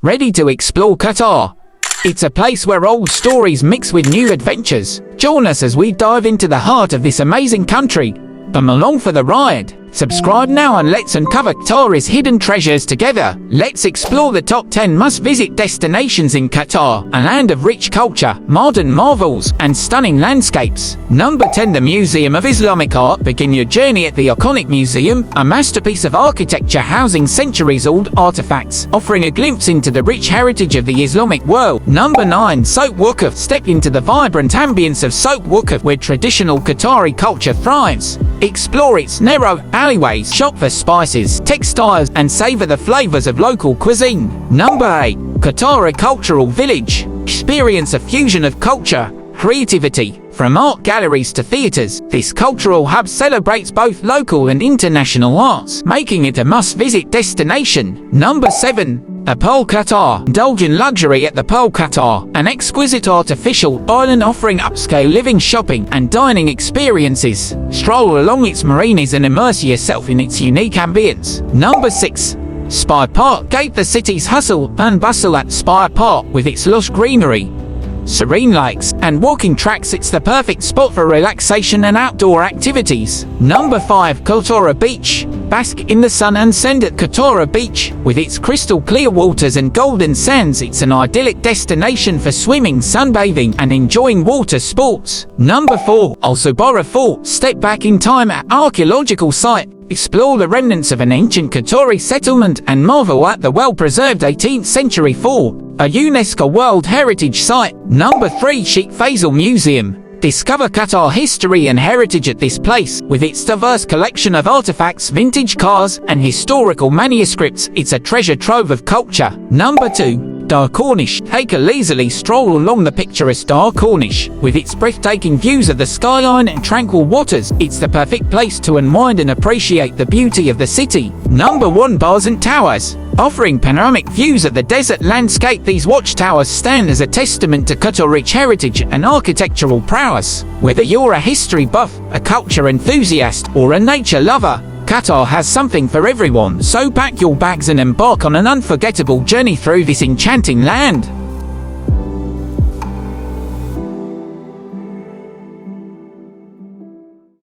Ready to explore Qatar? It's a place where old stories mix with new adventures. Join us as we dive into the heart of this amazing country. Come along for the ride. Subscribe now and let's uncover Qatar's hidden treasures together. Let's explore the top 10 must-visit destinations in Qatar, a land of rich culture, modern marvels, and stunning landscapes. Number 10. The Museum of Islamic Art. Begin your journey at the iconic museum, a masterpiece of architecture housing centuries-old artifacts, offering a glimpse into the rich heritage of the Islamic world. Number 9. Souq Waqf. Step into the vibrant ambience of Souq Waqf, where traditional Qatari culture thrives. Explore its narrow alleyways, shop for spices, textiles, and savor the flavors of local cuisine. Number 8. Qatar Cultural Village. Experience a fusion of culture, creativity. From art galleries to theaters, this cultural hub celebrates both local and international arts, making it a must-visit destination. Number 7. Pearl Qatar. Indulge in luxury at the Pearl Qatar, an exquisite artificial island offering upscale living, shopping, and dining experiences. Stroll along its marinas and immerse yourself in its unique ambience. Number 6. Spire Park. Escape the city's hustle and bustle at Spire Park with its lush greenery, serene lakes, and walking tracks. It's the perfect spot for relaxation and outdoor activities. Number 5. Qatar Beach. Bask in the sun and sand at Qatar Beach. With its crystal clear waters and golden sands, it's an idyllic destination for swimming, sunbathing, and enjoying water sports. Number 4. Al Subara Fort. Step back in time at archaeological site. Explore the remnants of an ancient Qatari settlement and marvel at the well-preserved 18th century fort, a UNESCO World Heritage Site. Number 3. Sheikh Faisal Museum. Discover Qatar history and heritage at this place. With its diverse collection of artifacts, vintage cars, and historical manuscripts, it's a treasure trove of culture. Number 2. Dar Cornish. Take a leisurely stroll along the picturesque Dar Cornish. With its breathtaking views of the skyline and tranquil waters, it's the perfect place to unwind and appreciate the beauty of the city. Number 1. Bars and Towers. Offering panoramic views of the desert landscape, these watchtowers stand as a testament to Qatar's rich heritage and architectural prowess. Whether you're a history buff, a culture enthusiast, or a nature lover, Qatar has something for everyone, so pack your bags and embark on an unforgettable journey through this enchanting land.